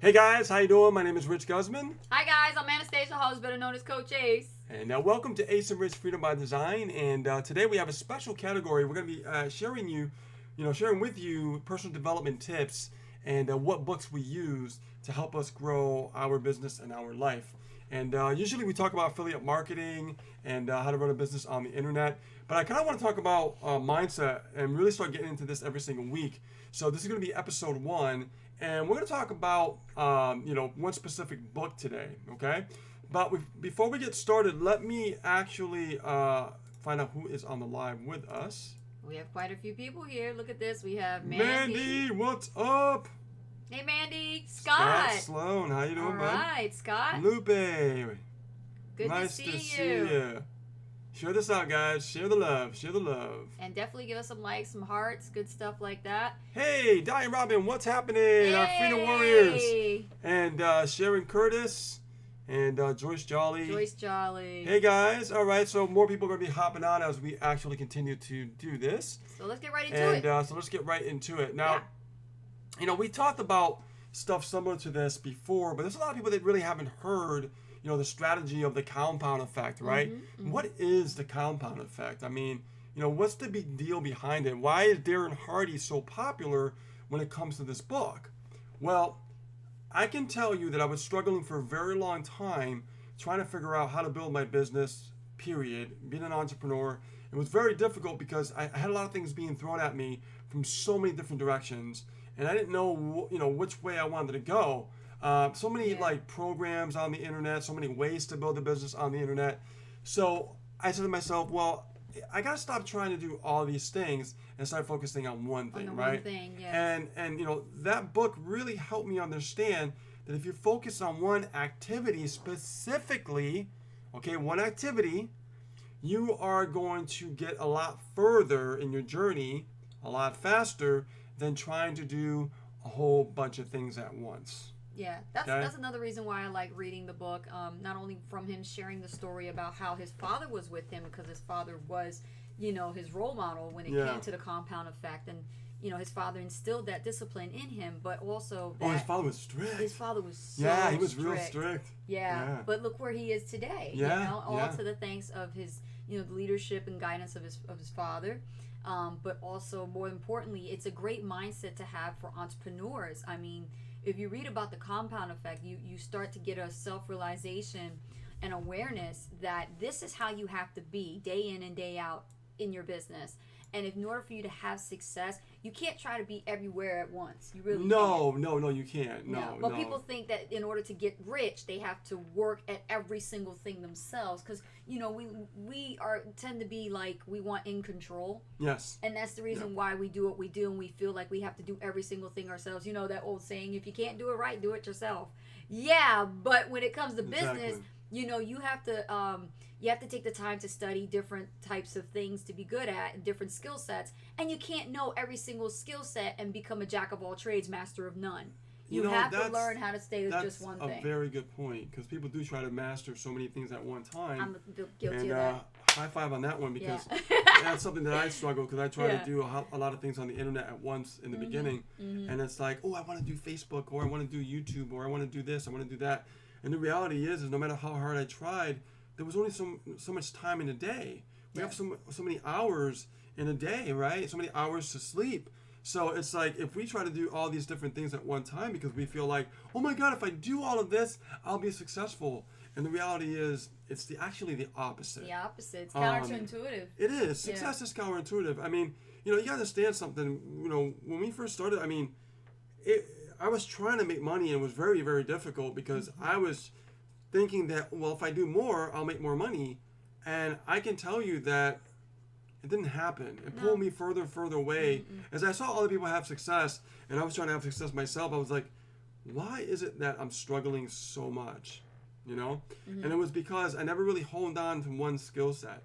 Hey guys, how you doing? My name is Rich Guzman. Hi guys, I'm Anastasia Halls, better known as Coach Ace. And welcome to Ace and Rich Freedom by Design. And today we have a special category. We're going to be sharing with you personal development tips and what books we use to help us grow our business and our life. And usually we talk about affiliate marketing and how to run a business on the internet. But I kind of want to talk about mindset and really start getting into this every single week. So this is going to be episode 1. And we're going to talk about, one specific book today, okay? But before we get started, let me actually find out who is on the live with us. We have quite a few people here. Look at this. We have Mandy, what's up? Hey, Mandy. Scott Sloan, how you doing, bud? All right, Scott. Lupe. Good nice to see you. Share this out, guys. Share the love. Share the love. And definitely give us some likes, some hearts, good stuff like that. Hey, Darren Robin, what's happening? Hey. Our Freedom Warriors. And Sharon Curtis and Joyce Jolly. Hey, guys. All right, so more people are going to be hopping on as we actually continue to do this. So let's get right into it. So let's get right into it. Now, we talked about stuff similar to this before, but there's a lot of people that really haven't heard the strategy of the compound effect, right? Mm-hmm. What is the compound effect? I mean, what's the big deal behind it? Why is Darren Hardy so popular when it comes to this book? Well, I can tell you that I was struggling for a very long time trying to figure out how to build my business, period. Being an entrepreneur, it was very difficult because I had a lot of things being thrown at me from so many different directions, and I didn't know, which way I wanted to go. So many programs on the internet, so many ways to build a business on the internet. So I said to myself, well, I gotta stop trying to do all these things and start focusing on one thing, right? One thing, yes. And that book really helped me understand that if you focus on one activity specifically, one activity, you are going to get a lot further in your journey, a lot faster than trying to do a whole bunch of things at once. Yeah, that's another reason why I like reading the book. Not only from him sharing the story about how his father was with him, because his father was, his role model when it came to the compound effect, and his father instilled that discipline in him, but also that his father was strict. His father was so he was strict. Real strict. Yeah, but look where he is today. All to the thanks of his, the leadership and guidance of his father. But also, more importantly, it's a great mindset to have for entrepreneurs. I mean, if you read about the compound effect, you start to get a self-realization and awareness that this is how you have to be day in and day out in your business. And in order for you to have success, you can't try to be everywhere at once. You really can't. No, you can't. No. But people think that in order to get rich, they have to work at every single thing themselves. Because, we tend to be like, we want in control. Yes. And that's the reason why we do what we do, and we feel like we have to do every single thing ourselves. That old saying, if you can't do it right, do it yourself. Yeah, but when it comes to business, you have to take the time to study different types of things to be good at and different skill sets, and you can't know every single skill set and become a jack of all trades, master of none. You have to learn how to stay with just one thing. That's a very good point, because people do try to master so many things at one time. I'm guilty of that. High five on that one, because that's something that I struggle, because I try to do a lot of things on the internet at once in the beginning, and it's like, I want to do Facebook, or I want to do YouTube, or I want to do this, I want to do that. And the reality is no matter how hard I tried, there was only so much time in a day. We have so many hours in a day, right? So many hours to sleep. So it's like, if we try to do all these different things at one time because we feel like, oh my God, if I do all of this, I'll be successful. And the reality is, it's actually the opposite. The opposite. It's counterintuitive. It is. Success is counterintuitive. I mean, you got to understand something. When we first started, I mean, I was trying to make money, and it was very, very difficult because I was thinking that, well, if I do more, I'll make more money. And I can tell you that it didn't happen. It pulled me further and further away. As I saw other people have success, and I was trying to have success myself, I was like, why is it that I'm struggling so much? And it was because I never really honed on to one skill set.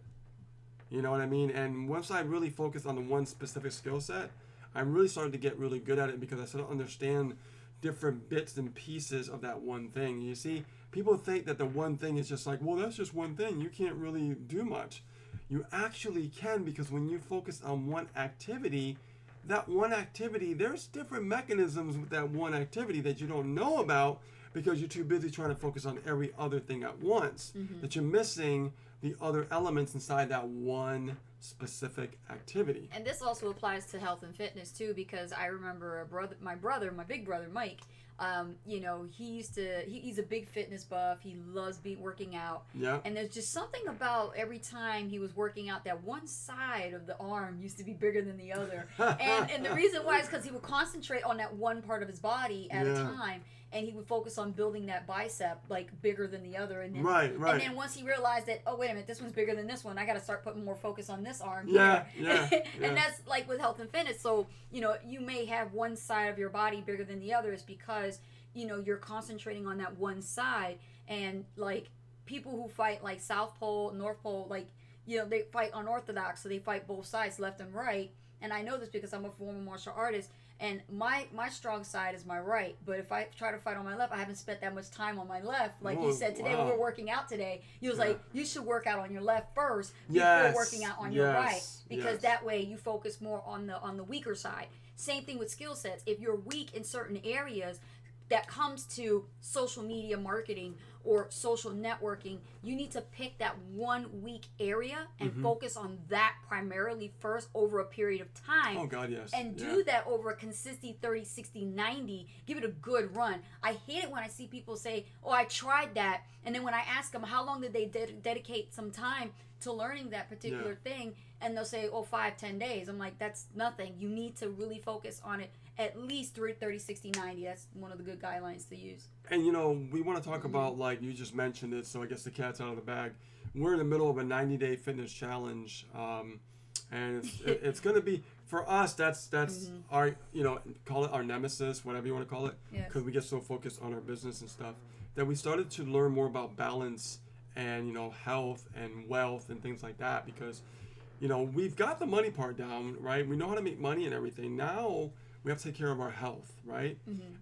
You know what I mean? And once I really focused on the one specific skill set, I really started to get really good at it, because I started to understand different bits and pieces of that one thing. You see, people think that the one thing is just like, well, that's just one thing. You can't really do much. You actually can, because when you focus on one activity, that one activity, there's different mechanisms with that one activity that you don't know about because you're too busy trying to focus on every other thing at once, that you're missing the other elements inside that one specific activity. And this also applies to health and fitness too, because I remember my big brother Mike. You know, he's a big fitness buff. He loves working out. Yeah. And there's just something about every time he was working out that one side of the arm used to be bigger than the other. and the reason why is because he would concentrate on that one part of his body at a time. And he would focus on building that bicep like bigger than the other, and then And then once he realized that, oh wait a minute, this one's bigger than this one, I got to start putting more focus on this arm. Yeah. And that's like with health and fitness. So you know, you may have one side of your body bigger than the other, is because you know you're concentrating on that one side. And like people who fight like South Pole, North Pole, like you know they fight unorthodox, so they fight both sides, left and right. And I know this because I'm a former martial artist. And my strong side is my right, but if I try to fight on my left, I haven't spent that much time on my left. Like you said today, when we were working out today, he was like, you should work out on your left first before working out on your right, because that way you focus more on the weaker side. Same thing with skill sets. If you're weak in certain areas, that comes to social media marketing or social networking, you need to pick that one weak area and focus on that primarily first over a period of time. Oh, God, yes. And do that over a consistent 30, 60, 90. Give it a good run. I hate it when I see people say, oh, I tried that. And then when I ask them, how long did they dedicate some time to learning that particular thing? And they'll say, oh, 5-10 days. I'm like, that's nothing. You need to really focus on it at least 30, 60, 90. That's one of the good guidelines to use. And, you know, we want to talk about, like, you just mentioned it, so I guess the cat's out of the bag. We're in the middle of a 90-day fitness challenge, and it's going to be, for us, that's our, you know, call it our nemesis, whatever you want to call it, because we get so focused on our business and stuff, that we started to learn more about balance and, you know, health and wealth and things like that, because, you know, we've got the money part down, right? We know how to make money and everything. Now we have to take care of our health, right?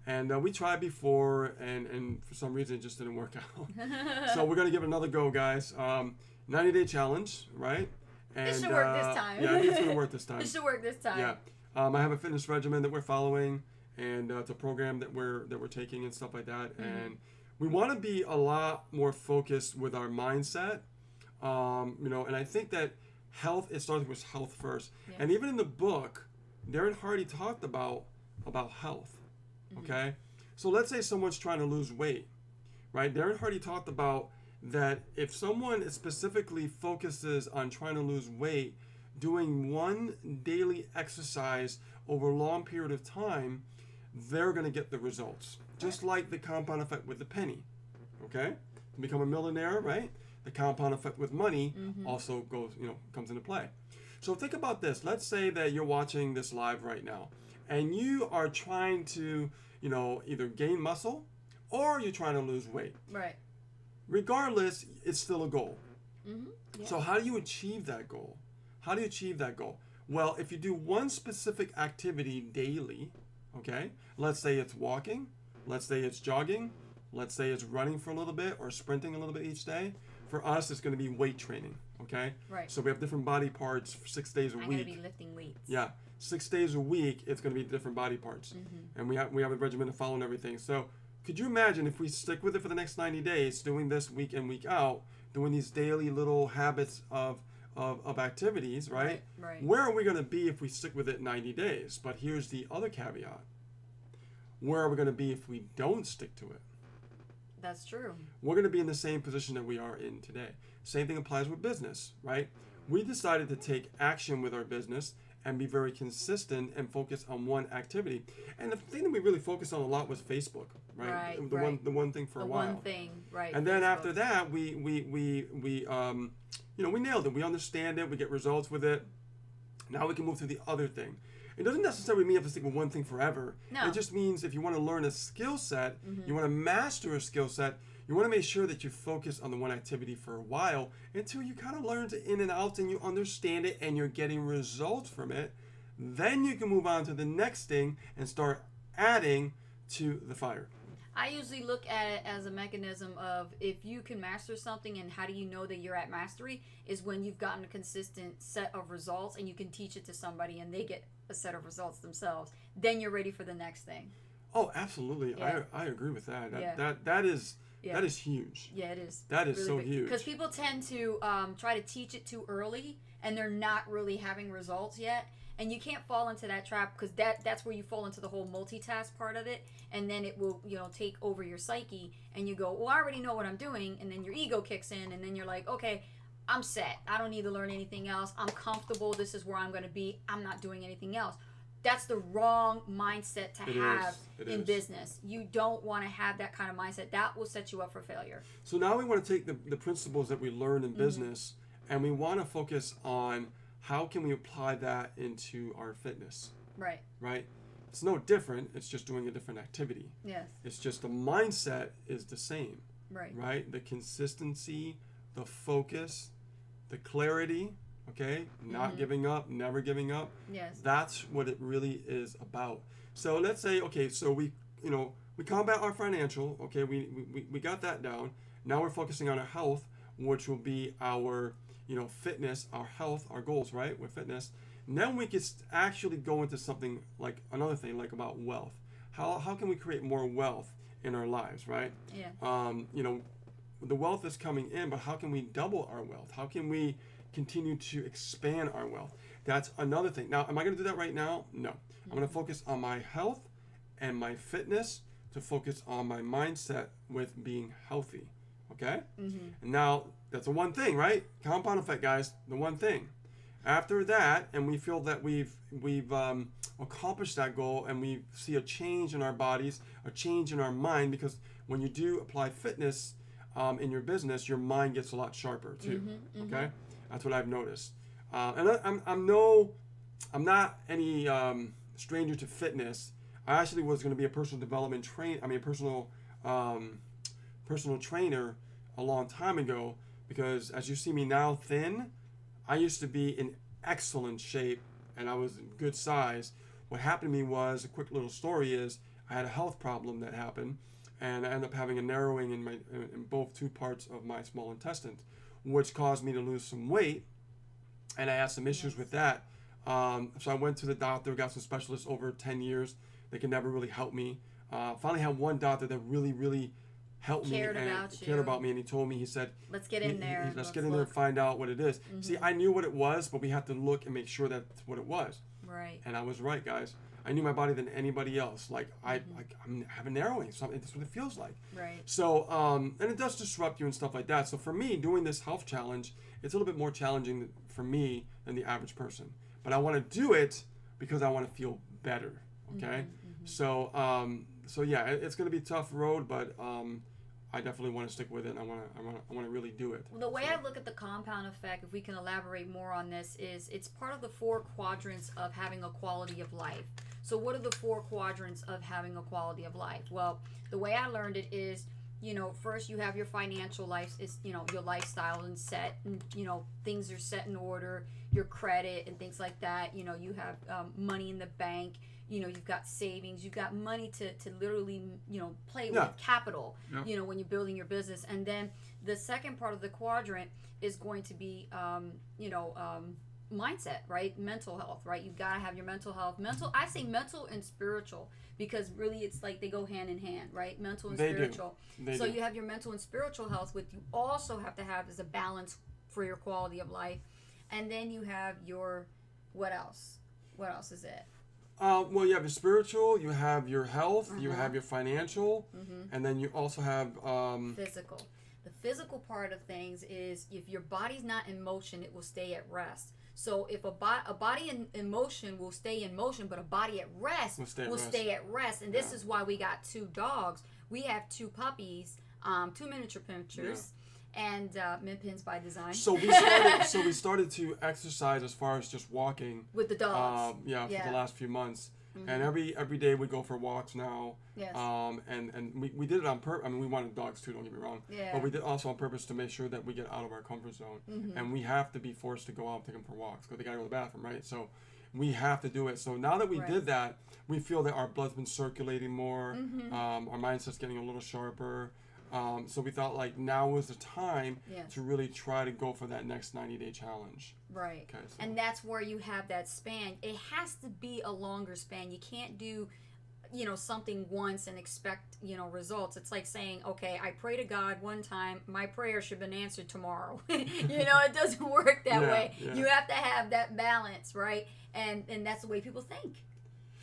And we tried before, and for some reason it just didn't work out. So we're going to give it another go, guys. 90-day challenge, right? And, it should work this time. Yeah, I think it's going to work this time. It should work this time. Yeah. I have a fitness regimen that we're following, and it's a program that we're taking and stuff like that. And we want to be a lot more focused with our mindset, you know, and I think that it starts with health first. And even in the book, Darren Hardy talked about health, okay? So let's say someone's trying to lose weight, right? Darren Hardy talked about that if someone specifically focuses on trying to lose weight, doing one daily exercise over a long period of time, they're going to get the results. Just like the compound effect with the penny, okay? To become a millionaire, right? The compound effect with money also comes into play. So think about this. Let's say that you're watching this live right now, and you are trying to, you know, either gain muscle or you're trying to lose weight. Right. Regardless, it's still a goal. So how do you achieve that goal? Well, if you do one specific activity daily, okay? Let's say it's walking. Let's say it's jogging. Let's say it's running for a little bit or sprinting a little bit each day. For us, it's going to be weight training, okay? Right. So we have different body parts for 6 days a week. I'm going to be lifting weights. Yeah. 6 days a week, it's going to be different body parts. And we have a regimen to follow and everything. So could you imagine if we stick with it for the next 90 days, doing this week in, week out, doing these daily little habits of activities, right? Right. Where are we going to be if we stick with it 90 days? But here's the other caveat. Where are we going to be if we don't stick to it? That's true. We're going to be in the same position that we are in today. Same thing applies with business, right? We decided to take action with our business and be very consistent and focus on one activity. And the thing that we really focused on a lot was Facebook, right? The one thing for a while. The one thing, right? And then after that, we nailed it. We understand it. We get results with it. Now we can move to the other thing. It doesn't necessarily mean you have to stick with one thing forever. No. It just means if you want to learn a skill set, you want to master a skill set, you want to make sure that you focus on the one activity for a while until you kind of learn to in and out and you understand it and you're getting results from it. Then you can move on to the next thing and start adding to the fire. I usually look at it as a mechanism of if you can master something, and how do you know that you're at mastery is when you've gotten a consistent set of results and you can teach it to somebody and they get a set of results themselves, then you're ready for the next thing. Oh, absolutely. Yeah. I agree with that. Yeah. That is huge. Yeah, it is. That is really so big. huge. Because people tend to try to teach it too early, and they're not really having results yet. And you can't fall into that trap, because that's where you fall into the whole multitask part of it, and then it will take over your psyche, and you go, well, I already know what I'm doing, and then your ego kicks in, and then you're like, okay, I'm set. I don't need to learn anything else. I'm comfortable. This is where I'm going to be. I'm not doing anything else. That's the wrong mindset to have in business. You don't want to have that kind of mindset. That will set you up for failure. So now we want to take the principles that we learned in business, and we want to focus on how can we apply that into our fitness. Right. Right? It's no different. It's just doing a different activity. Yes. It's just the mindset is the same. Right. Right? The consistency, the focus, the clarity, okay? Not giving up, never giving up. Yes. That's what it really is about. So let's say, okay, so we combat our financial, okay? We got that down. Now we're focusing on our health, which will be our fitness, our health, our goals, right? With fitness. And then we could actually go into something like another thing, like about wealth. How can we create more wealth in our lives, right? Yeah. The wealth is coming in, but how can we double our wealth? How can we continue to expand our wealth? That's another thing. Now, am I going to do that right now? No. I'm going to focus on my health and my fitness to focus on my mindset with being healthy. Okay? And now, that's the one thing, right? Compound effect, guys. The one thing. After that, and we feel that we've accomplished that goal, and we see a change in our bodies, a change in our mind, because when you do apply fitness in your business, your mind gets a lot sharper too. Okay? That's what I've noticed. And I'm not any stranger to fitness. I actually was going to be a personal development personal trainer a long time ago, because as you see me now thin, I used to be in excellent shape and I was in good size. What happened to me was, a quick little story is, I had a health problem that happened, and I ended up having a narrowing in both two parts of my small intestine, which caused me to lose some weight, and I had some issues with that. So I went to the doctor, got some specialists over 10 years. They could never really help me. Finally had one doctor that really helped me and cared about me, and he told me, he said, let's get in there. Let's get in there and find out what it is. See, I knew what it was, but we had to look and make sure that's what it was. Right. And I was right, guys. I knew my body than anybody else. Like I have a narrowing. Something. That's what it feels like. Right. So and it does disrupt you and stuff like that. So for me, doing this health challenge, it's a little bit more challenging for me than the average person. But I want to do it because I want to feel better. Okay. So so yeah, it's going to be a tough road, but I definitely want to stick with it. And I want to really do it. Well, the way I look at the compound effect, if we can elaborate more on this, is it's part of the 4 quadrants of having a quality of life. So what are the 4 quadrants of having a quality of life? Well, the way I learned it is, first you have your financial life, is, your lifestyle and set, and, things are set in order, your credit and things like that. You have money in the bank. You've got savings, you've got money to literally, play with capital, when you're building your business. And then the second part of the quadrant is going to be, mindset, right? Mental health, right? You've got to have your mental health. I say mental and spiritual, because really it's like they go hand in hand, right? Mental and spiritual. So you have your mental and spiritual health, which you also have to have as a balance for your quality of life. And then you have your, what else? What else is it? Well, you have your spiritual, you have your health, you have your financial, and then you also have physical. The physical part of things is, if your body's not in motion, it will stay at rest. So if a body in motion will stay in motion, but a body at rest will stay at rest. And this is why we got 2 dogs. We have 2 puppies, 2 miniature pinchers. And Min Pins by design. So we started to exercise as far as just walking with the dogs. For the last few months, and every day we go for walks now. Yes. And we did it on purpose. I mean, we wanted dogs too. Don't get me wrong. Yeah. But we did also on purpose to make sure that we get out of our comfort zone, and we have to be forced to go out and take them for walks because they gotta go to the bathroom, right? So we have to do it. So now that we did that, we feel that our blood's been circulating more. Our mindset's getting a little sharper. So we thought like now was the time Yes. to really try to go for that next 90-day challenge. Right. Okay, so. And that's where you have that span. It has to be a longer span. You can't do, something once and expect, results. It's like saying, okay, I pray to God one time, my prayer should have been answered tomorrow. It doesn't work that way. Yeah. You have to have that balance, right? And that's the way people think.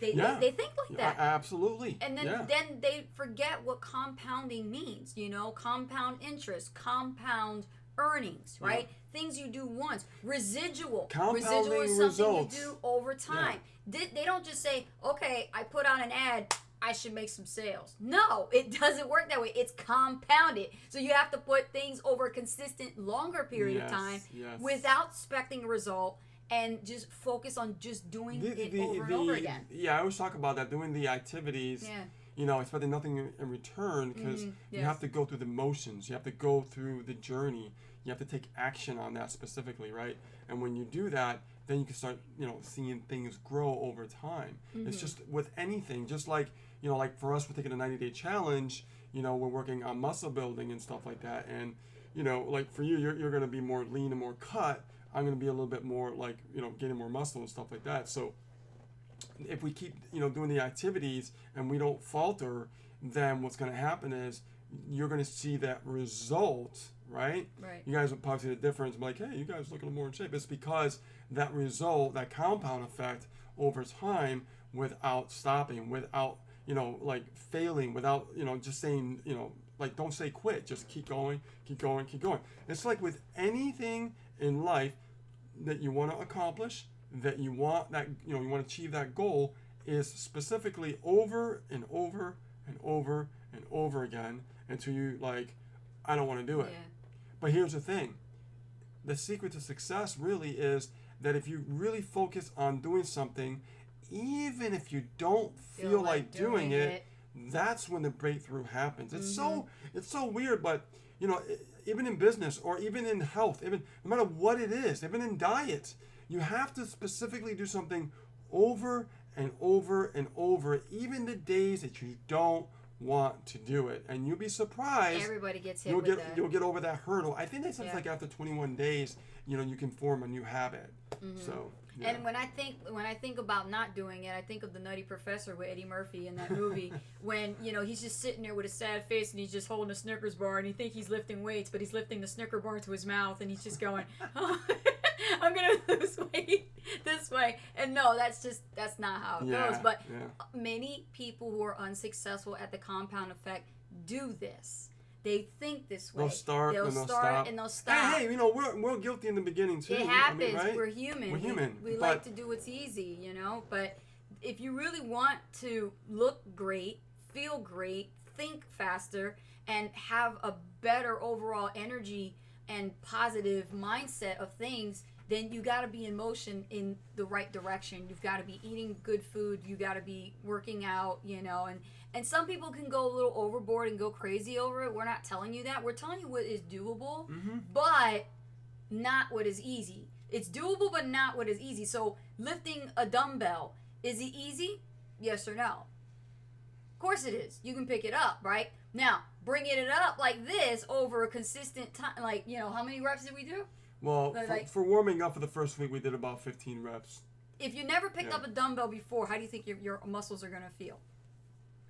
They think like that. Absolutely. And then they forget what compounding means, compound interest, compound earnings, right? Things you do once. Residual is something results. You do over time. They don't just say, okay, I put on an ad, I should make some sales. No, it doesn't work that way. It's compounded. So you have to put things over a consistent, longer period of time without expecting a result. And just focus on just doing it over and over again. Yeah, I always talk about that, doing the activities, expecting nothing in return, because you have to go through the motions. You have to go through the journey. You have to take action on that specifically, right? And when you do that, then you can start, seeing things grow over time. It's just with anything, just like, like for us, we're taking a 90-day challenge, we're working on muscle building and stuff like that. And, like for you, you're going to be more lean and more cut. I'm going to be a little bit more like, getting more muscle and stuff like that. So if we keep, doing the activities and we don't falter, then what's going to happen is you're going to see that result, right? Right. You guys will probably see the difference. Like, hey, you guys look a little more in shape. It's because that result, that compound effect over time without stopping, without, like failing, without, just saying, like don't say quit. Just keep going, keep going, keep going. It's like with anything in life that you want to accomplish, that you want you want to achieve that goal, is specifically over and over and over and over again until you like, I don't want to do it. But here's the thing. The secret to success really is that if you really focus on doing something, even if you don't feel like doing it, that's when the breakthrough happens. It's so weird, but even in business or even in health, even no matter what it is, even in diet, you have to specifically do something over and over and over, even the days that you don't want to do it. And you'll be surprised. Everybody gets hit with that. You'll get over that hurdle. I think that's like after 21 days, you can form a new habit. So. Yeah. And when I think about not doing it, I think of the Nutty Professor with Eddie Murphy in that movie when he's just sitting there with a sad face and he's just holding a Snickers bar and you think he's lifting weights, but he's lifting the Snicker bar to his mouth and he's just going, oh, I'm gonna lose weight this way. And no, that's not how it goes. But many people who are unsuccessful at the compound effect do this. They think this way. They'll start and they'll stop. Hey, we're guilty in the beginning too. It happens. Right? We're human. We're human. We like to do what's easy, But if you really want to look great, feel great, think faster, and have a better overall energy and positive mindset of things, then you got to be in motion in the right direction. You've got to be eating good food. You got to be working out, and some people can go a little overboard and go crazy over it. We're not telling you that. We're telling you what is doable, but not what is easy. It's doable, but not what is easy. So lifting a dumbbell, is it easy? Yes or no? Of course it is. You can pick it up, right? Now, bringing it up like this over a consistent time, how many reps did we do? Well, for warming up for the first week, we did about 15 reps. If you never picked up a dumbbell before, how do you think your muscles are going to feel?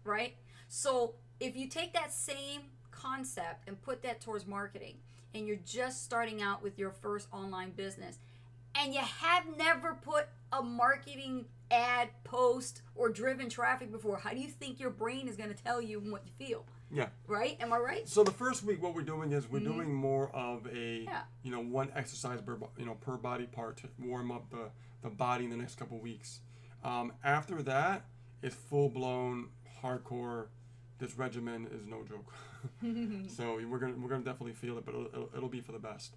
Right? So if you take that same concept and put that towards marketing, and you're just starting out with your first online business, and you have never put a marketing ad, post, or driven traffic before, how do you think your brain is going to tell you what you feel? Yeah. Right? Am I right? So the first week, what we're doing is we're doing more of a, one exercise per body part to warm up the body in the next couple weeks. After that, it's full-blown hardcore. This regimen is no joke. So we're gonna definitely feel it, but it'll be for the best.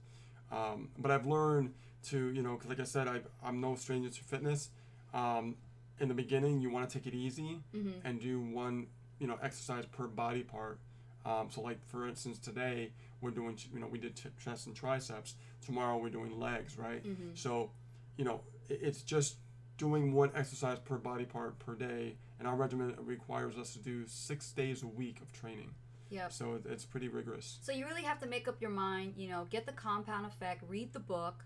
But I've learned to, because like I said, I'm no stranger to fitness. In the beginning, you want to take it easy and do one, exercise per body part. So like for instance, today we're doing, we did chest and triceps. Tomorrow we're doing legs, right? So, it's just doing one exercise per body part per day, and our regimen requires us to do 6 days a week of training. Yep. So it's pretty rigorous. So you really have to make up your mind, get the compound effect, read the book.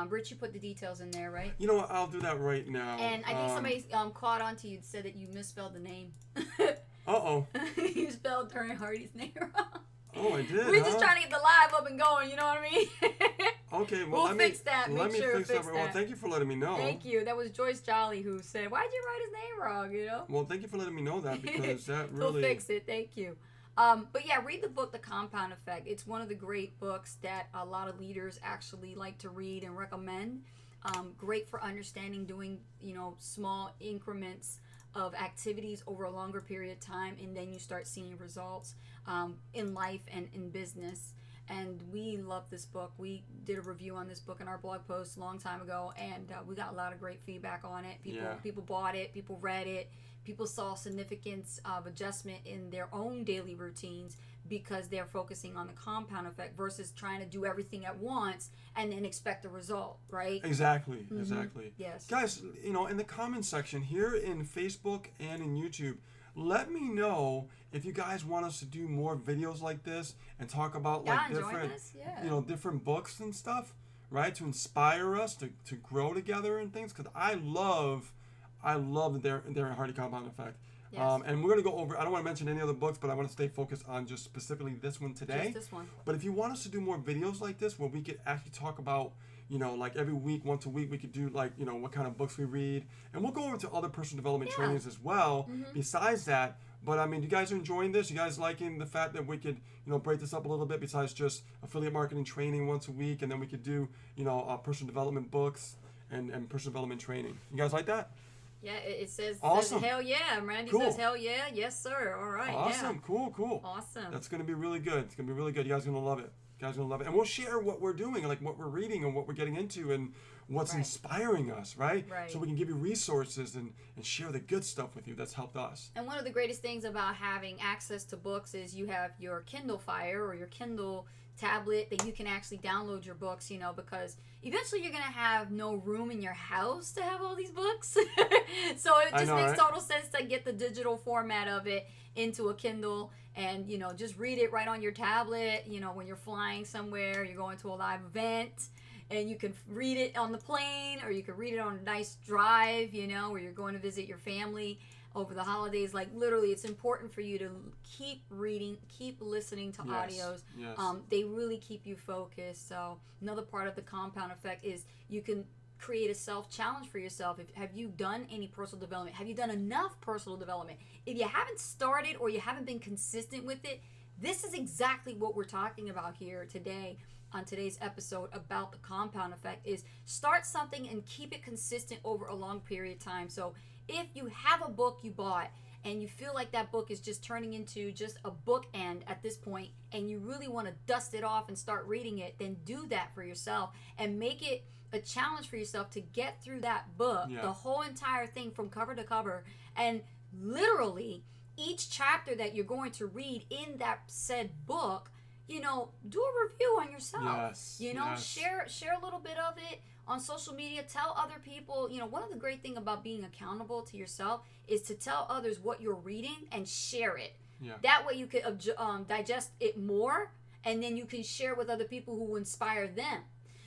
Rich, you put the details in there, right? You know what? I'll do that right now. And I think somebody caught on to you and said that you misspelled the name. Uh-oh. You spelled Darren Hardy's name wrong. Oh, I did. We're just trying to get the live up and going, you know what I mean? Okay, well, we'll fix that. Make sure to fix that. Well, thank you for letting me know. Thank you. That was Joyce Jolly who said, "Why'd you write his name wrong?" Well, thank you for letting me know that, because that really... We'll fix it. Thank you. But yeah, read the book, The Compound Effect. It's one of the great books that a lot of leaders actually like to read and recommend. Great for understanding, doing, small increments of activities over a longer period of time, and then you start seeing results in life and in business. And we love this book. We did a review on this book in our blog post a long time ago, and we got a lot of great feedback on it. People bought it, people read it, people saw significance of adjustment in their own daily routines because they're focusing on the compound effect versus trying to do everything at once and then expect a result, right? Exactly, Mm-hmm. Exactly. Yes. Guys, in the comments section here in Facebook and in YouTube, let me know if you guys want us to do more videos like this and talk about different books and stuff, right? To inspire us to grow together and things, because I love the Darren Hardy Compound Effect. Yes. And we're going to go over, I don't want to mention any other books, but I want to stay focused on just specifically this one today. Just this one. But if you want us to do more videos like this where we could actually talk about, like every week, once a week, we could do what kind of books we read. And we'll go over to other personal development trainings as well, besides that. But I mean, you guys are enjoying this? You guys liking the fact that we could, break this up a little bit besides just affiliate marketing training once a week, and then we could do, personal development books and personal development training. You guys like that? Yeah, it says, awesome. Hell yeah. Randy says, hell yeah. Yes, sir. All right. Awesome. Yeah. Cool. Awesome. That's going to be really good. It's going to be really good. You guys are going to love it. And we'll share what we're doing, like what we're reading and what we're getting into and what's inspiring us, right? So we can give you resources and share the good stuff with you that's helped us. And one of the greatest things about having access to books is you have your Kindle Fire or your Kindle tablet that you can actually download your books, because eventually you're going to have no room in your house to have all these books. So it just makes total sense to get the digital format of it into a Kindle and, just read it right on your tablet, when you're flying somewhere, you're going to a live event, and you can read it on the plane, or you can read it on a nice drive, where you're going to visit your family over the holidays. Like, literally, it's important for you to keep reading, keep listening to audios. Yes. They really keep you focused. So another part of the compound effect is you can create a self-challenge for yourself. Have you done any personal development? Have you done enough personal development? If you haven't started or you haven't been consistent with it, this is exactly what we're talking about here today on today's episode about the compound effect. Is start something and keep it consistent over a long period of time. So if you have a book you bought and you feel like that book is just turning into just a bookend at this point, and you really want to dust it off and start reading it, then do that for yourself and make it a challenge for yourself to get through that book, the whole entire thing from cover to cover. And literally each chapter that you're going to read in that said book, do a review on yourself. Share a little bit of it on social media. Tell other people. One of the great thing about being accountable to yourself is to tell others what you're reading and share it. That way you could digest it more, and then you can share with other people who will inspire them.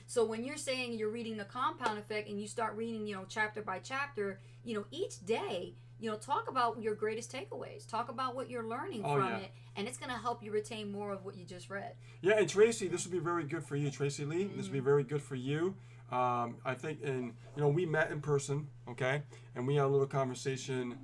So when you're saying you're reading the compound effect and you start reading, chapter by chapter, each day, talk about your greatest takeaways. Talk about what you're learning from it, and it's going to help you retain more of what you just read. Yeah, and Tracy, this would be very good for you, Tracy Lee. This would be very good for you. I think, we met in person, okay, and we had a little conversation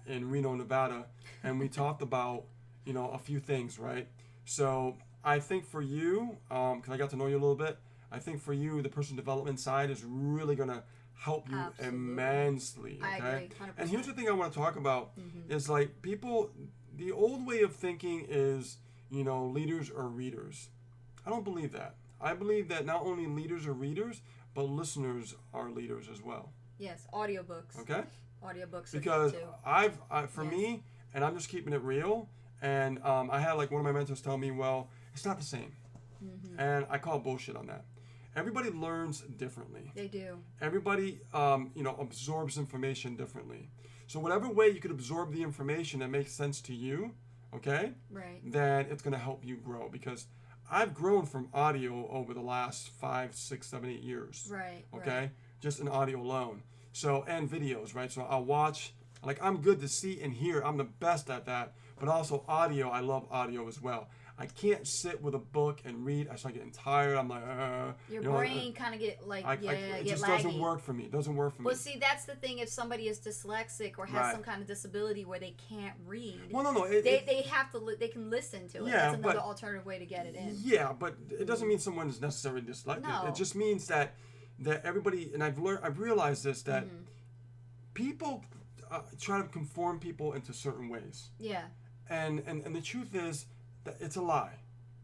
in Reno, Nevada, and we talked about, a few things, right? So I think for you, because I got to know you a little bit, I think for you, the personal development side is really going to help you immensely. Okay? I agree, 100%. And here's the thing I want to talk about is like people, the old way of thinking is, leaders are readers. I don't believe that. I believe that not only leaders are readers, but listeners are leaders as well. Yes, audiobooks. Okay? Audiobooks. Because for me, and I'm just keeping it real, and I had like one of my mentors tell me, well, it's not the same. And I call bullshit on that. Everybody learns differently. They do. Everybody, absorbs information differently. So whatever way you could absorb the information that makes sense to you, okay, right, then it's going to help you grow, because I've grown from audio over the last 5, 6, 7, 8 years. right, Okay, right. just in audio alone. So, and videos, right? So I'll watch. Like, I'm good to see and hear. I'm the best at that. But also audio. I love audio as well. I can't sit with a book and read. I start getting tired. I'm like, Your brain kind of get like, it get just laggy. doesn't work for me. It doesn't work for me. Well, see, that's the thing. If somebody is dyslexic or has some kind of disability where they can't read, well, no, they have to. They can listen to it. Yeah, that's another alternative way to get it in. Yeah, but it doesn't mean someone is necessarily dyslexic. No. It just means that everybody, and I've realized this, that people try to conform people into certain ways. Yeah. And the truth is that it's a lie.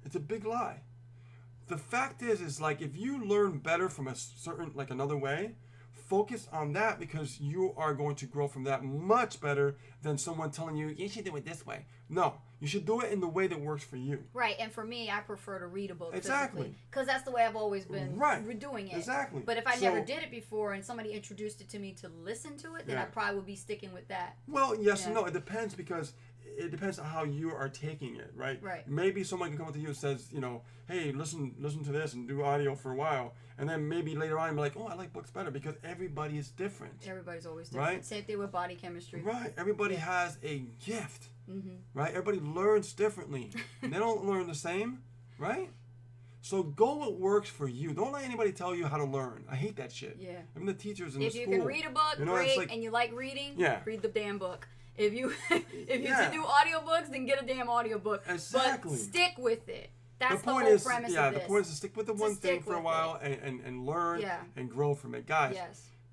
It's a big lie. The fact is like, if you learn better from a certain, like, another way, focus on that, because you are going to grow from that much better than someone telling you should do it this way. No, you should do it in the way that works for you. Right, and for me, I prefer to read a book Exactly. because that's the way I've always been doing it. Exactly. But if I never did it before and somebody introduced it to me to listen to it, then I probably would be sticking with that. Well, yes and no. It depends, because it depends on how you are taking it, right? Right. Maybe someone can come up to you and says, hey, listen to this and do audio for a while, and then maybe later on, be like, oh, I like books better, because everybody is different. Everybody's always different. Right? Same thing with body chemistry. Right. Everybody has a gift. Mm-hmm. Right. Everybody learns differently. They don't learn the same, right? So go what works for you. Don't let anybody tell you how to learn. I hate that shit. Yeah. I mean, the teachers in the school. If you can read a book, great, and you like reading, read the damn book. If you can do audiobooks, then get a damn audiobook. Exactly. But stick with it. That's the whole premise of this. The point is to stick with the one thing for a while and learn and grow from it. Guys,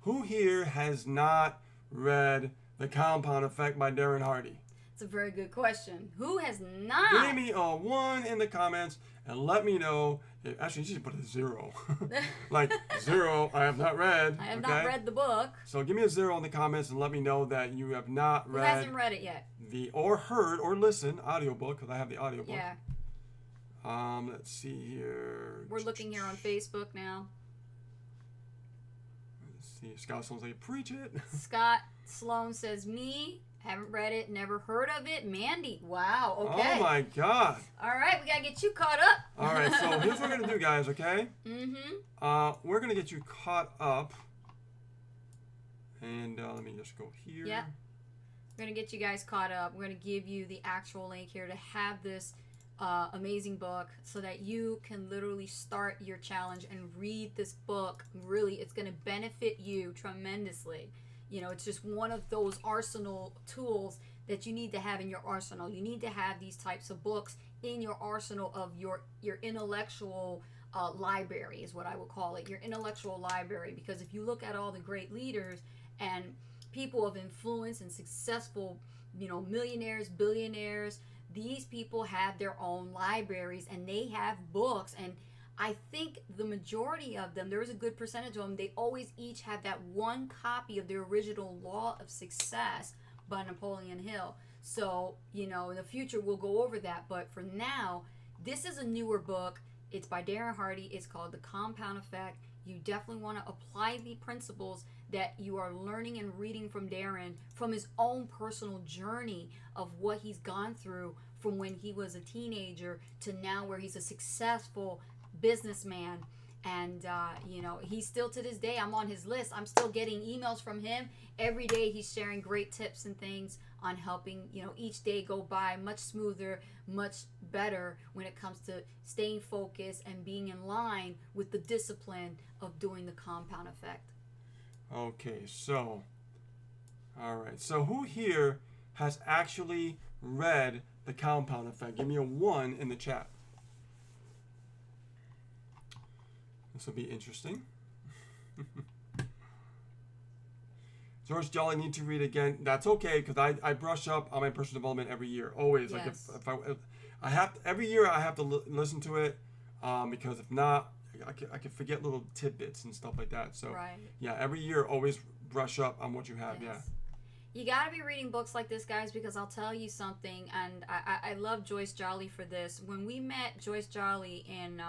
who here has not read The Compound Effect by Darren Hardy? It's a very good question. Who has not? Give me a 1 in the comments and let me know. Actually, you should put a 0. Like, 0, I have not read. I have not read the book. So give me a 0 in the comments and let me know that you have not read. Who hasn't read it yet? Or heard or listened audiobook, because I have the audiobook. Yeah. Let's see here. We're looking here on Facebook now. Let's see. Scott Sloan says, preach it. Scott Sloan says, me. Haven't read it, never heard of it. Mandy, wow, okay. Oh my God. All right, we gotta get you caught up. All right, so here's what we're gonna do, guys, okay? Mm-hmm. We're gonna get you caught up. And let me just go here. Yep. We're gonna get you guys caught up. We're gonna give you the actual link here to have this amazing book so that you can literally start your challenge and read this book. Really, it's gonna benefit you tremendously. It's just one of those arsenal tools that you need to have in your arsenal. You need to have these types of books in your arsenal of your intellectual library, is what I would call it, your intellectual library. Because if you look at all the great leaders and people of influence and successful, millionaires, billionaires, these people have their own libraries and they have books. And I think the majority of them, there is a good percentage of them, they always each have that one copy of the original Law of Success by Napoleon Hill. So, in the future we'll go over that. But for now, this is a newer book. It's by Darren Hardy. It's called The Compound Effect. You definitely want to apply the principles that you are learning and reading from Darren, from his own personal journey of what he's gone through from when he was a teenager to now where he's a successful businessman. And he's still, to this day, I'm on his list. I'm still getting emails from him every day. He's sharing great tips and things on helping each day go by much smoother, much better when it comes to staying focused and being in line with the discipline of doing the compound effect. Okay, so all right, so who here has actually read The Compound Effect? Give me a 1 in the chat. This will be interesting. George Jolly, need to read again. That's okay, because I brush up on my personal development every year. Always. Yes. Like if I have to, every year I have to listen to it, because if not, I can forget little tidbits and stuff like that. So yeah, every year always brush up on what you have. Yes. Yeah. You got to be reading books like this, guys, because I'll tell you something, and I love Joyce Jolly for this. When we met Joyce Jolly in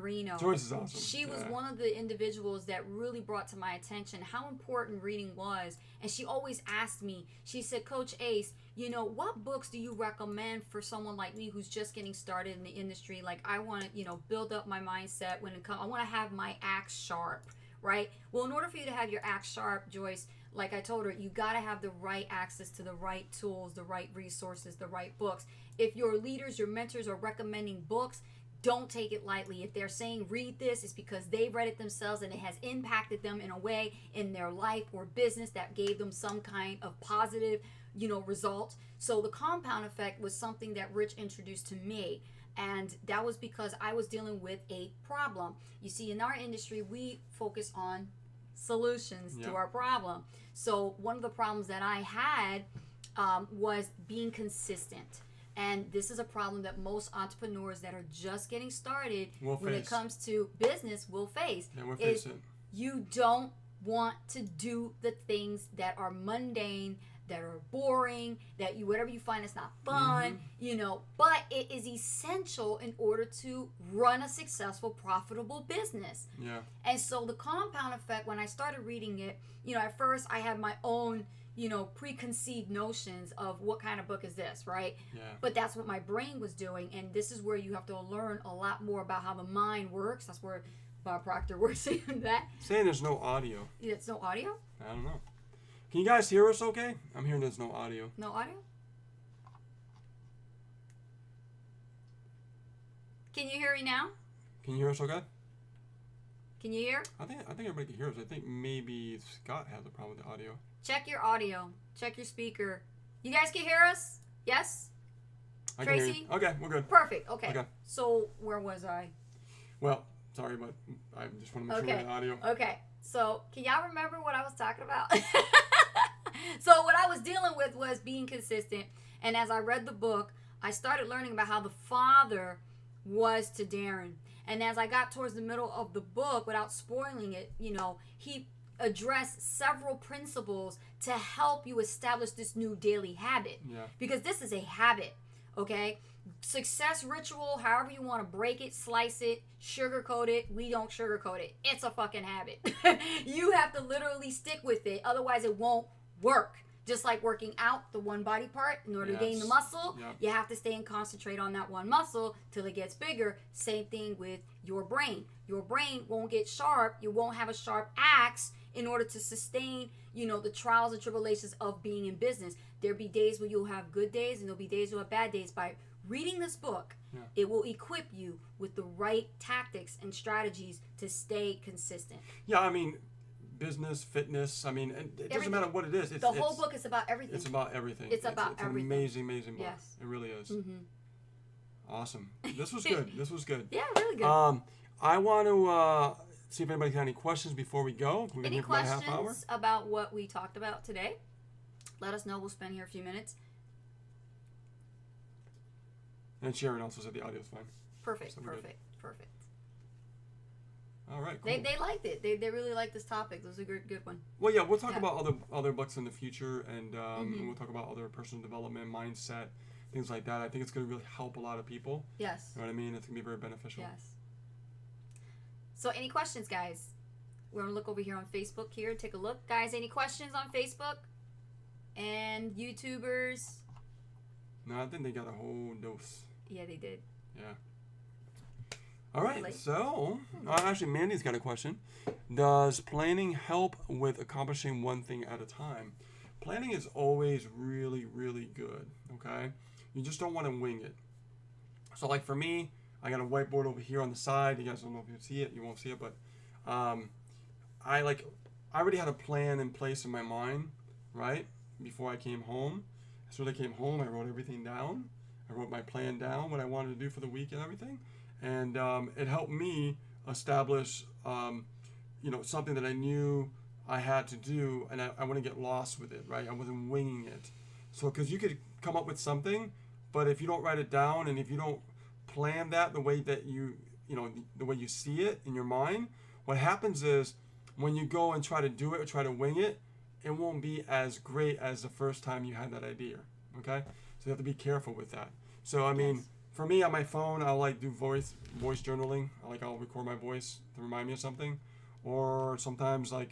Reno. Joyce is awesome. She was one of the individuals that really brought to my attention how important reading was. And she always asked me, she said, Coach Ace, what books do you recommend for someone like me who's just getting started in the industry? Like, I want to, build up my mindset when it comes, I want to have my axe sharp, right? Well, in order for you to have your axe sharp, Joyce, like I told her, you got to have the right access to the right tools, the right resources, the right books. If your leaders, your mentors are recommending books, don't take it lightly. If they're saying read this, it's because they've read it themselves and it has impacted them in a way in their life or business that gave them some kind of positive, result. So the compound effect was something that Rich introduced to me. And that was because I was dealing with a problem. You see, in our industry, we focus on solutions to our problem. So one of the problems that I had was being consistent. And this is a problem that most entrepreneurs that are just getting started when it comes to business will face. Yeah, we'll face it. You don't want to do the things that are mundane, that are boring, that whatever you find is not fun, but it is essential in order to run a successful, profitable business. Yeah. And so the compound effect, when I started reading it, at first I had my own preconceived notions of what kind of book is this, right? Yeah. But that's what my brain was doing, and this is where you have to learn a lot more about how the mind works. That's where Bob Proctor works in that. Saying there's no audio. It's no audio? I don't know. Can you guys hear us okay? I'm hearing there's no audio. No audio? Can you hear me now? Can you hear us okay? Can you hear? I think everybody can hear us. I think maybe Scott has a problem with the audio. Check your audio. Check your speaker. You guys can hear us? Yes? I Tracy? can hear you. Okay, we're good. Perfect. Okay. So where was I? Well, sorry, but I just want to make sure we have audio. Okay. So can y'all remember what I was talking about? So what I was dealing with was being consistent. And as I read the book, I started learning about how the father was to Darren. And as I got towards the middle of the book, without spoiling it, he addressed several principles to help you establish this new daily habit. Yeah. Because this is a habit, okay? Success ritual, however you want to break it, slice it, sugarcoat it. We don't sugarcoat it. It's a fucking habit. You have to literally stick with it. Otherwise, it won't work. Just like working out the one body part, in order to gain the muscle, you have to stay and concentrate on that one muscle till it gets bigger. Same thing with your brain. Your brain won't get sharp. You won't have a sharp axe in order to sustain, the trials and tribulations of being in business. There'll be days where you'll have good days and there'll be days where you'll have bad days. By reading this book, it will equip you with the right tactics and strategies to stay consistent. Yeah, I mean, business, fitness, it doesn't matter what it is. The whole book is about everything. It's about everything. It's about everything. It's an amazing book. Yes. It really is. Mm-hmm. Awesome. This was good. Yeah, really good. I want to see if anybody got any questions before we go. We've been any here for about a half hour. Questions about what we talked about today? Let us know. We'll spend here a few minutes. And Sharon also said the audio's fine. Perfect. So Perfect. All right, cool. They liked it. They really liked this topic. This was a good one. Well, yeah, we'll talk about other books in the future, and we'll talk about other personal development, mindset, things like that. I think it's going to really help a lot of people. Yes. You know what I mean? It's going to be very beneficial. Yes. So any questions, guys? We're going to look over here on Facebook here. Take a look. Guys, any questions on Facebook? And YouTubers? No, I think they got a whole dose. Yeah, they did. Yeah. All right, so actually, Mandy's got a question. Does planning help with accomplishing one thing at a time? Planning is always really, really good, okay? You just don't want to wing it. So, like for me, I got a whiteboard over here on the side. You guys don't know if you see it. You won't see it, but I already had a plan in place in my mind, right? Before I came home. As soon as I came home, I wrote everything down. I wrote my plan down, what I wanted to do for the week and everything. And it helped me establish, something that I knew I had to do, and I wouldn't get lost with it, right? I wasn't winging it. So, because you could come up with something, but if you don't write it down and if you don't plan that the way that the way you see it in your mind, what happens is when you go and try to do it or try to wing it, it won't be as great as the first time you had that idea, okay? So you have to be careful with that. So, for me, on my phone, I'll do voice journaling. I'll record my voice to remind me of something. Or sometimes on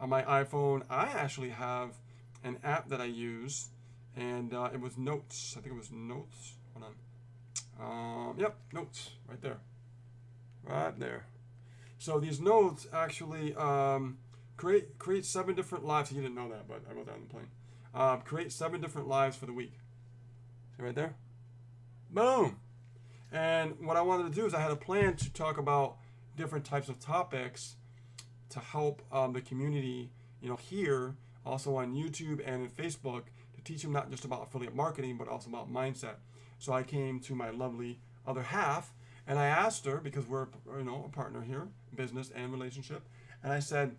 my iPhone, I actually have an app that I use, and it was notes. I think it was notes. Hold on. Yep, notes right there. Right there. So these notes actually create 7 different lives. You didn't know that, but I wrote that on the plane. Create 7 different lives for the week. See right there? Boom. And what I wanted to do is I had a plan to talk about different types of topics to help the community, here, also on YouTube and in Facebook, to teach them not just about affiliate marketing, but also about mindset. So I came to my lovely other half, and I asked her, because we're a partner here, business and relationship, and I said,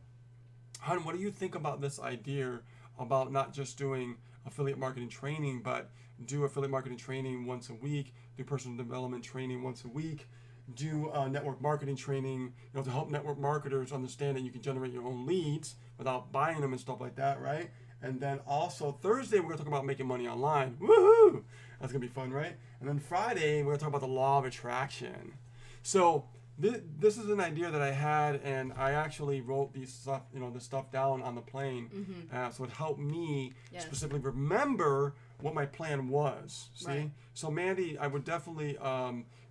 hon, what do you think about this idea about not just doing affiliate marketing training, but do affiliate marketing training once a week, do personal development training once a week, do network marketing training, to help network marketers understand that you can generate your own leads without buying them and stuff like that, right? And then also Thursday, we're going to talk about making money online. Woohoo! That's going to be fun, right? And then Friday, we're going to talk about the law of attraction. So this is an idea that I had, and I actually wrote this stuff down on the plane. So it helped me specifically remember what my plan was. See? Right. So Mandy, I would definitely,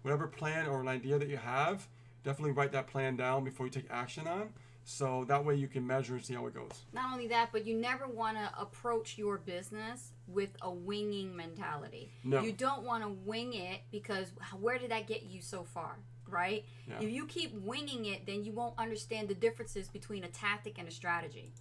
whatever plan or an idea that you have, definitely write that plan down before you take action on. So that way you can measure and see how it goes. Not only that, but you never want to approach your business with a winging mentality. No. You don't want to wing it, because where did that get you so far, right? Yeah. If you keep winging it, then you won't understand the differences between a tactic and a strategy.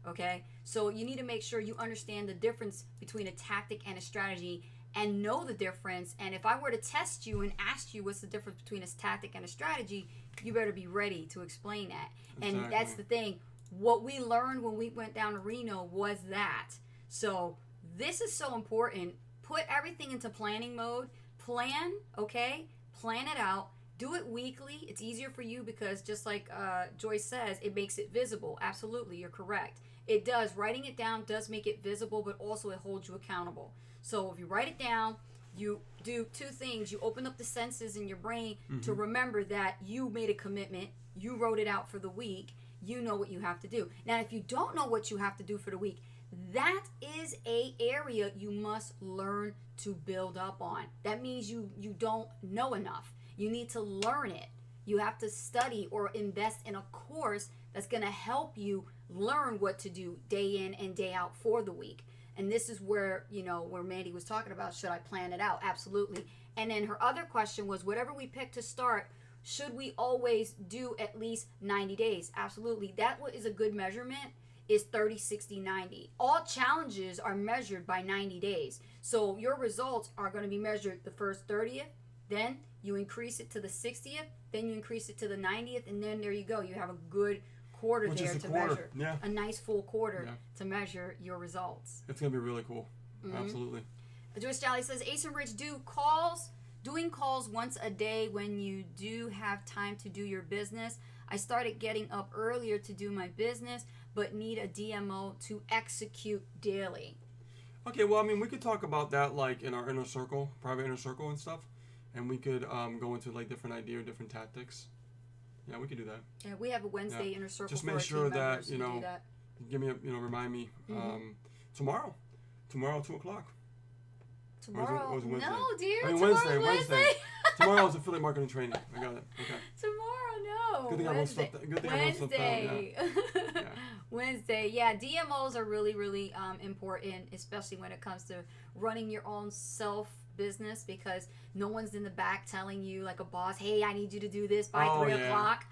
Okay? So you need to make sure you understand the difference between a tactic and a strategy and know the difference. And if I were to test you and ask you what's the difference between a tactic and a strategy, you better be ready to explain that. Exactly. And that's the thing. What we learned when we went down to Reno was that. So this is so important. Put everything into planning mode. Plan, okay? Plan it out. Do it weekly. It's easier for you because, just like Joyce says, it makes it visible. Absolutely, you're correct. It does. Writing it down does make it visible, but also it holds you accountable. So if you write it down, you do 2 things. You open up the senses in your brain to remember that you made a commitment. You wrote it out for the week. You know what you have to do. Now, if you don't know what you have to do for the week, that is a area you must learn to build up on. That means you don't know enough. You need to learn it. You have to study or invest in a course that's going to help you learn what to do day in and day out for the week. And this is where, where Mandy was talking about, should I plan it out? Absolutely. And then her other question was, whatever we pick to start, should we always do at least 90 days? Absolutely. That is a good measurement, is 30, 60, 90. All challenges are measured by 90 days. So your results are going to be measured the first 30th, then you increase it to the 60th, then you increase it to the 90th, and then there you go. You have a good quarter there to measure. Yeah. A nice full quarter to measure your results. It's going to be really cool. Absolutely. Joyce Jolly says, Ace and Rich, doing calls once a day when you do have time to do your business. I started getting up earlier to do my business, but need a DMO to execute daily. Okay, well, we could talk about that like in our inner circle, private inner circle and stuff. And we could go into like different ideas, different tactics. Yeah, we could do that. Yeah, we have a Wednesday inner circle. Just for make sure that do that. Give me remind me tomorrow 2:00. Tomorrow? Or is it Wednesday? No, dear. Wednesday. Tomorrow is affiliate marketing training. I got it. Okay. Tomorrow, no. Good thing I wrote stuff. Good thing I wrote stuff down. Yeah. Wednesday. Yeah, DMOs are really, really important, especially when it comes to running your own business, because no one's in the back telling you, like a boss, hey, I need you to do this by 3 o'clock.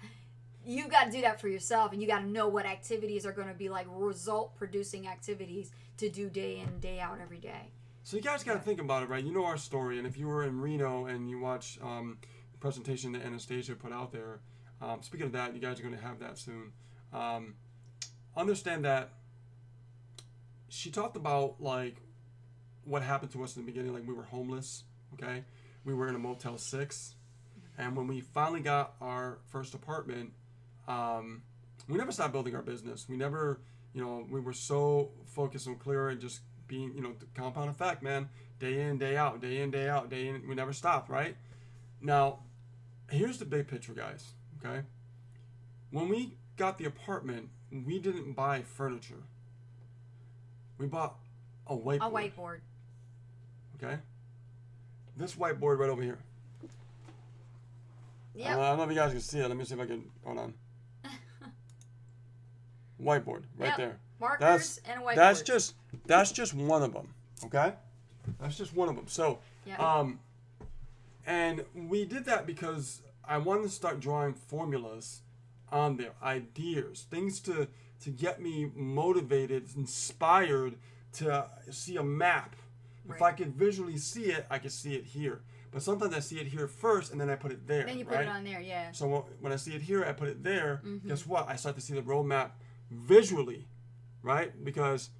You got to do that for yourself, and you got to know what activities are going to be like result producing activities to do day in, day out, every day. So you guys got to think about it, right? You know our story, and if you were in Reno and you watch the presentation that Anastasia put out there, speaking of that, you guys are going to have that soon. Understand that she talked about like what happened to us in the beginning. Like, we were homeless, okay? We were in a Motel 6, and when we finally got our first apartment, we never stopped building our business. We never, we were so focused and clear and just being, the compound effect, man. Day in, day out, day in, day out, day in. We never stopped, right? Now, here's the big picture, guys, okay? When we got the apartment, we didn't buy furniture. We bought a whiteboard. Okay? This whiteboard right over here. Yeah. I don't know if you guys can see it. Let me see if I can. Hold on. Whiteboard right there. Markers and a whiteboard. That's just one of them. Okay? That's just one of them. So, and we did that because I wanted to start drawing formulas on there, ideas, things to get me motivated, inspired to see a map. Right. If I could visually see it, I could see it here. But sometimes I see it here first, and then I put it there. Then you put it on there, yeah. So when I see it here, I put it there. Guess what? I start to see the roadmap visually, right? Because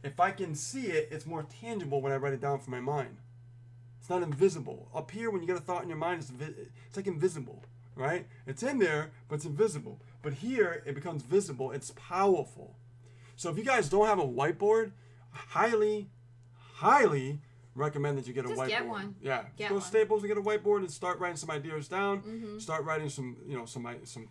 if I can see it, it's more tangible when I write it down from my mind. It's not invisible. Up here, when you get a thought in your mind, it's like invisible, right? It's in there, but it's invisible. But here, it becomes visible. It's powerful. So if you guys don't have a whiteboard, highly recommend that you get a whiteboard. Get one. Yeah. Go to Staples and get a whiteboard and start writing some ideas down. Start writing some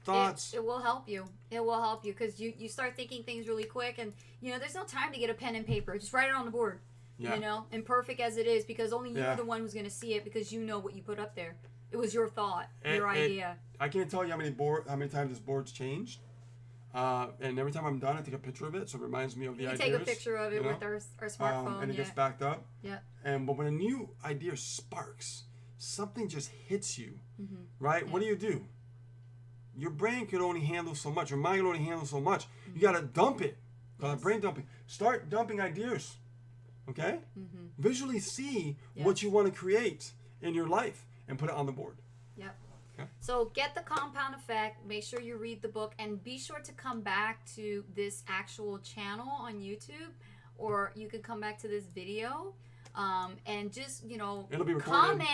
thoughts. It will help you. It will help you because you start thinking things really quick, and there's no time to get a pen and paper. Just write it on the board. Yeah. Imperfect as it is, because only you're the one who's going to see it, because you know what you put up there. It was your thought, your idea. I can't tell you how many times this board's changed. And every time I'm done, I take a picture of it, so it reminds me of the ideas. You take a picture of it with our smartphone. And it gets backed up. Yeah. But when a new idea sparks, something just hits you, right? Yeah. What do? Your brain can only handle so much. Your mind can only handle so much. You got to dump it. Brain dumping. Start dumping ideas, okay? Visually see what you want to create in your life and put it on the board. Yep. Okay. So get the compound effect, make sure you read the book, and be sure to come back to this actual channel on YouTube, or you can come back to this video, and just, it'll be comment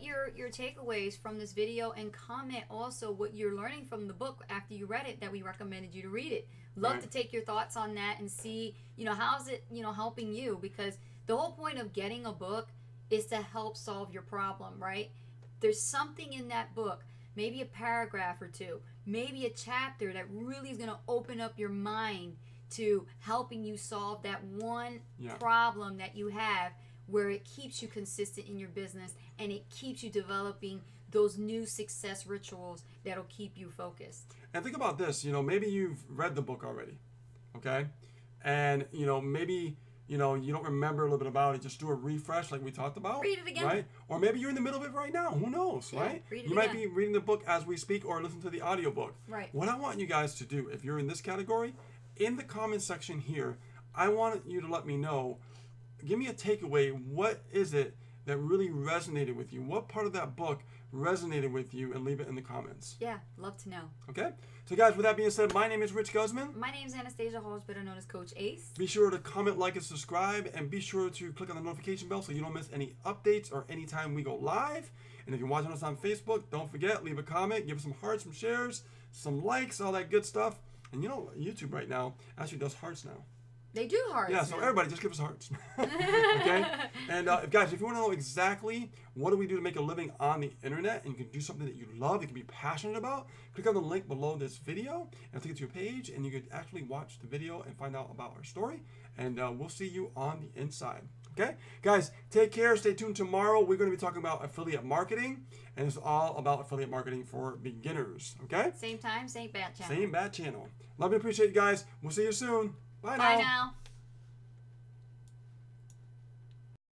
your takeaways from this video, and comment also what you're learning from the book after you read it, that we recommended you to read it. Love to take your thoughts on that and see, how's it, helping you, because the whole point of getting a book is to help solve your problem, right? There's something in that book, maybe a paragraph or two, maybe a chapter that really is going to open up your mind to helping you solve that one problem that you have, where it keeps you consistent in your business and it keeps you developing those new success rituals that'll keep you focused. And think about this, maybe you've read the book already, okay? And, maybe... you don't remember a little bit about it, just do a refresh like we talked about. Read it again. Right? Or maybe you're in the middle of it right now. Who knows, right? Read it you might be reading the book as we speak, or listen to the audiobook. Right. What I want you guys to do, if you're in this category, in the comment section here, I want you to let me know, give me a takeaway. What is it that really resonated with you? What part of that book resonated with you? And leave it in the comments. Yeah, love to know. Okay? So guys, with that being said, my name is Rich Guzman. My name is Anastasia Halls, better known as Coach Ace. Be sure to comment, like, and subscribe, and be sure to click on the notification bell so you don't miss any updates or any time we go live. And if you're watching us on Facebook, don't forget, leave a comment, give us some hearts, some shares, some likes, all that good stuff. And YouTube right now actually does hearts now. They do hearts. Yeah, so everybody just give us hearts. Okay? And guys, if you want to know exactly what do we do to make a living on the internet, and you can do something that you love, you can be passionate about, click on the link below this video and take it to your page, and you can actually watch the video and find out about our story. And we'll see you on the inside. Okay? Guys, take care. Stay tuned tomorrow. We're going to be talking about affiliate marketing, and it's all about affiliate marketing for beginners. Okay? Same time, same bat channel. Same bat channel. Love and appreciate you guys. We'll see you soon. Bye now. Bye now.